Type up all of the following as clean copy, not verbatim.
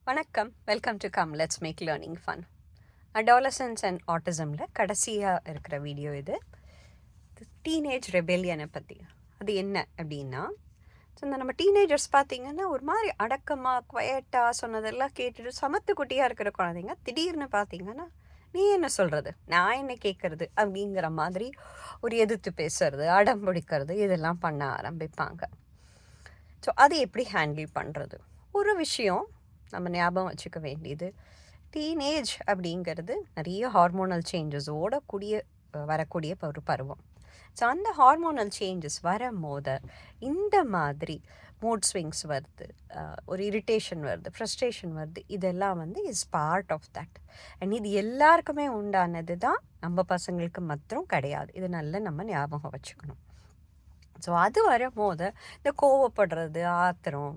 வணக்கம். Welcome to come let's make learning fun. Adolescence and ஆட்டிசமில் கடைசியாக இருக்கிற வீடியோ இது. டீனேஜ் ரெபெலியனை பற்றி. அது என்ன அப்படின்னா, ஸோ இந்த நம்ம டீனேஜர்ஸ் பார்த்திங்கன்னா ஒரு மாதிரி அடக்கமாக குவையட்டாக சொன்னதெல்லாம் கேட்டுட்டு சமத்து குட்டியாக இருக்கிற குழந்தைங்க திடீர்னு பார்த்திங்கன்னா நீ என்ன சொல்கிறது, நான் என்ன கேட்குறது அப்படிங்கிற மாதிரி ஒரு எதிர்த்து பேசுறது, அடம் பிடிக்கிறது, இதெல்லாம் பண்ண ஆரம்பிப்பாங்க. ஸோ அது எப்படி ஹேண்டில் பண்ணுறது? ஒரு விஷயம் நம்ம ஞாபகம் வச்சுக்க வேண்டியது, டீனேஜ் அப்படிங்கிறது நிறைய ஹார்மோனல் சேஞ்சஸோட வரக்கூடிய ஒரு பருவம். ஸோ அந்த ஹார்மோனல் சேஞ்சஸ் வரும்போது இந்த மாதிரி மூட் ஸ்விங்ஸ் வருது, ஒரு இரிட்டேஷன் வருது, ஃப்ரஸ்ட்ரேஷன் வருது, இதெல்லாம் is part of that. And இது எல்லாருக்குமே உண்டானது தான், நம்ம பசங்களுக்கு மாத்திரம் கிடையாது. இது நல்லா நம்ம ஞாபகம் வச்சுக்கணும். ஸோ அது வரும்போது இந்த கோவப்படுறது, ஆத்திரம்,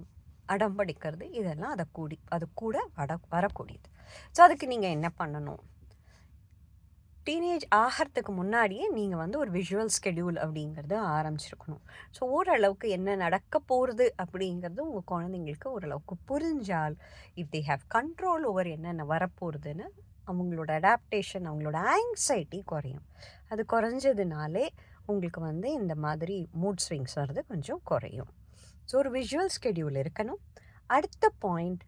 அடம்படிக்கிறது, இதெல்லாம் அது கூட வரக்கூடியது. ஸோ அதுக்கு நீங்கள் என்ன பண்ணணும்? டீனேஜ் ஆகிறதுக்கு முன்னாடியே நீங்கள் ஒரு விஷுவல் ஸ்கெடியூல் அப்படிங்கிறது ஆரம்பிச்சிருக்கணும். ஸோ ஓரளவுக்கு என்ன நடக்க போகிறது அப்படிங்கிறது உங்கள் குழந்தைங்களுக்கு ஓரளவுக்கு புரிஞ்சால், if they have control over என்னென்ன வரப்போகிறதுன்னு, அவங்களோட அடாப்டேஷன், அவங்களோட ஆங்ஸைட்டி குறையும். அது குறைஞ்சதுனாலே உங்களுக்கு இந்த மாதிரி மூட் ஸ்விங்ஸ் வர்றது கொஞ்சம் குறையும். ஸோ ஒரு விஷுவல் ஸ்கெடியூல் இருக்கணும். அடுத்த பாயிண்ட்,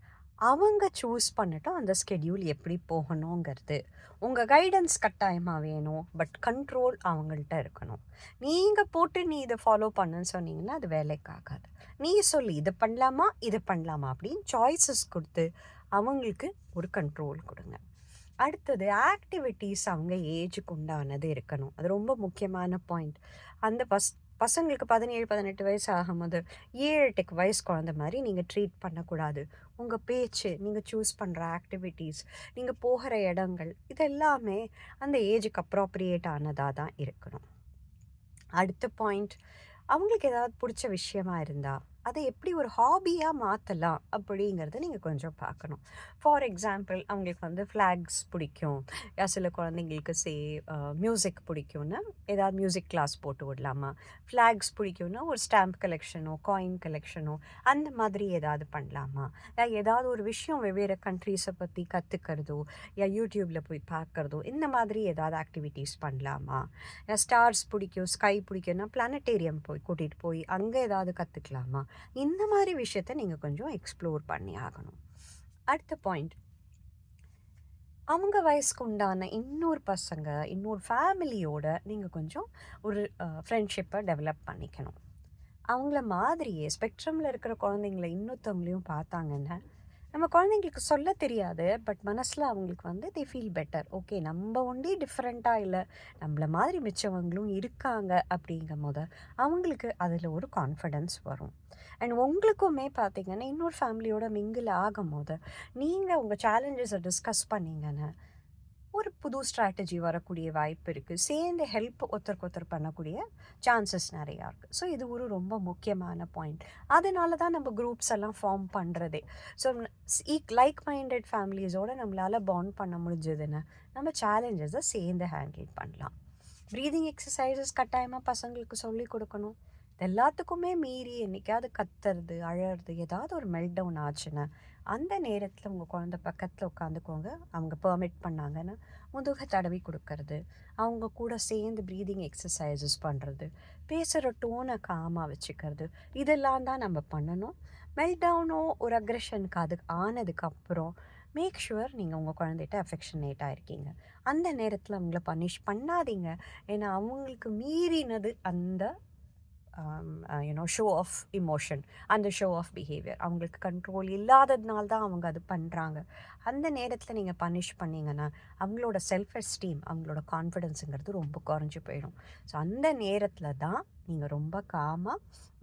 அவங்க சூஸ் பண்ணட்டும் அந்த ஸ்கெடியூல் எப்படி போகணுங்கிறது. உங்கள் கைடன்ஸ் கட்டாயமாக வேணும், பட் கண்ட்ரோல் அவங்கள்ட்ட இருக்கணும். நீங்கள் போட்டு நீ இதை ஃபாலோ பண்ணுன்னு சொன்னீங்கன்னா அது வேலைக்காகாது. நீ சொல்லி இதை பண்ணலாமா இது பண்ணலாமா அப்படின்னு சாய்ஸஸ் கொடுத்து அவங்களுக்கு ஒரு கண்ட்ரோல் கொடுங்க. அடுத்தது ஆக்டிவிட்டீஸ் அவங்க ஏஜுக்கு உண்டானது இருக்கணும். அது ரொம்ப முக்கியமான பாயிண்ட். அந்த பசங்களுக்கு 17-18 வயசு ஆகும்போது 7-8 வயசு குழந்த மாதிரி நீங்கள் ட்ரீட் பண்ணக்கூடாது. உங்கள் பேச்சு, நீங்கள் சூஸ் பண்ணுற ஆக்டிவிட்டீஸ், நீங்கள் போகிற இடங்கள், இதெல்லாமே அந்த ஏஜுக்கு அப்ராப்ரியேட் ஆனதாக தான் இருக்கணும். அடுத்த பாயிண்ட், அவங்களுக்கு ஏதாவது பிடிச்ச விஷயமா இருந்தால் அதை எப்படி ஒரு ஹாபியாக மாற்றலாம் அப்படிங்கிறத நீங்கள் கொஞ்சம் பார்க்கணும். ஃபார் எக்ஸாம்பிள், அவங்களுக்கு ஃப்ளாக்ஸ் பிடிக்கும், சில குழந்தைங்களுக்கு மியூசிக் பிடிக்கும்னா ஏதாவது மியூசிக் கிளாஸ் போட்டு விடலாமா? ஃப்ளாக்ஸ் பிடிக்கும்னா ஒரு ஸ்டாம்ப் கலெக்ஷனோ காயின் கலெக்ஷனோ அந்த மாதிரி ஏதாவது பண்ணலாமா? ஏதாவது ஒரு விஷயம் வெவ்வேறு கண்ட்ரீஸை பற்றி கற்றுக்கிறதோ, யூடியூப்பில் போய் பார்க்குறதோ, இந்த மாதிரி ஏதாவது ஆக்டிவிட்டீஸ் பண்ணலாமா? ஸ்டார்ஸ் பிடிக்கும், ஸ்கை பிடிக்கும்னா பிளானட்டேரியம் கூட்டிகிட்டு போய் அங்கே ஏதாவது கற்றுக்கலாமா? இந்த மாதிரி விஷயத்த நீங்கள் கொஞ்சம் எக்ஸ்ப்ளோர் பண்ணி ஆகணும். அடுத்த பாயிண்ட், அவங்க வயசுக்கு உண்டான இன்னொரு பசங்க, இன்னொரு ஃபேமிலியோட நீங்கள் கொஞ்சம் ஒரு ஃப்ரெண்ட்ஷிப்பை டெவலப் பண்ணிக்கணும். அவங்கள மாதிரியே ஸ்பெக்ட்ரமில் இருக்கிற குழந்தைங்கள இன்னொருத்தவங்களையும் பார்த்தாங்கன்னா, நம்ம குழந்தைங்களுக்கு சொல்ல தெரியாது, பட் மனசில் அவங்களுக்கு தே ஃபீல் பெட்டர். ஓகே, நம்ம ஒண்டி டிஃப்ரெண்ட்டாக இல்லை, நம்மள மாதிரி மிச்சவங்களும் இருக்காங்க அப்படிங்கும் போது அவங்களுக்கு அதில் ஒரு கான்ஃபிடென்ஸ் வரும். அண்ட் உங்களுக்குமே பார்த்திங்கன்னா இன்னொரு ஃபேமிலியோட மிங்கிள் ஆகும் போது நீங்கள் உங்கள் சேலஞ்சஸை டிஸ்கஸ் பண்ணிங்கன்னா ஒரு புது ஸ்ட்ராட்டஜி வரக்கூடிய வாய்ப்பு இருக்குது. சேர்ந்து ஹெல்ப் ஒருத்தருக்கு பண்ணக்கூடிய சான்சஸ் நிறையா இருக்குது. ஸோ இது ஒரு ரொம்ப முக்கியமான பாயிண்ட். அதனால தான் நம்ம குரூப்ஸ் எல்லாம் ஃபார்ம் பண்ணுறதே. ஸோ லைக் மைண்டட் ஃபேமிலிஸோடு நம்மளால் பாண்ட் பண்ண முடிஞ்சதுன்னு நம்ம சேலஞ்சஸை சேர்ந்து ஹேண்டில் பண்ணலாம். ப்ரீதிங் எக்ஸசைசஸ் கட்டாயமாக பசங்களுக்கு சொல்லி கொடுக்கணும். எல்லாத்துக்குமே மீறி என்றைக்காவது கத்துறது, அழறது, ஏதாவது ஒரு மெல்ட் டவுன் ஆச்சுன்னா அந்த நேரத்தில் உங்கள் குழந்த பக்கத்தில் உட்காந்துக்கோங்க. அவங்க பெர்மிட் பண்ணாங்கன்னா முதுக தடவி கொடுக்கறது, அவங்க கூட சேர்ந்து ப்ரீதிங் எக்ஸசைசஸ் பண்ணுறது, பேசுகிற டோனை காமாக வச்சுக்கிறது, இதெல்லாம் தான் நம்ம பண்ணணும். மெல்ட் டவுனோ ஒரு அக்ரெஷனுக்கு ஆனதுக்கப்புறம் மேக் ஷுவர் நீங்கள் உங்கள் குழந்தைகிட்ட அஃபெக்ஷனேட்டாக இருக்கீங்க. அந்த நேரத்தில் அவங்கள பனிஷ் பண்ணாதீங்க. ஏன்னா அவங்களுக்கு மீறினது அந்த ஷோ ஆஃப் இமோஷன், அந்த ஷோ ஆஃப் பிஹேவியர். அவங்களுக்கு கண்ட்ரோல் இல்லாததுனால தான் அவங்க அது பண்ணுறாங்க. அந்த நேரத்தில் நீங்கள் பனிஷ் பண்ணிங்கன்னா அவங்களோட செல்ஃப் எஸ்டீம், அவங்களோட கான்ஃபிடென்ஸுங்கிறது ரொம்ப குறைஞ்சி போயிடும். ஸோ அந்த நேரத்தில் தான் நீங்கள் ரொம்ப காமாக,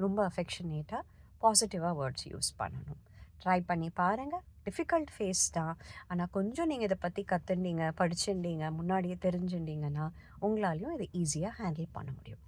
ரொம்ப அஃபெக்ஷனேட்டாக, பாசிட்டிவாக வேர்ட்ஸ் யூஸ் பண்ணணும். ட்ரை பண்ணி பாருங்கள். டிஃபிகல்ட் ஃபேஸ் தான், ஆனால் கொஞ்சம் நீங்கள் இதை பற்றி கற்றுண்டீங்க, படிச்சுட்டீங்க, முன்னாடியே தெரிஞ்சுட்டீங்கன்னா உங்களாலையும் இதை ஈஸியாக ஹேண்டில் பண்ண முடியும்.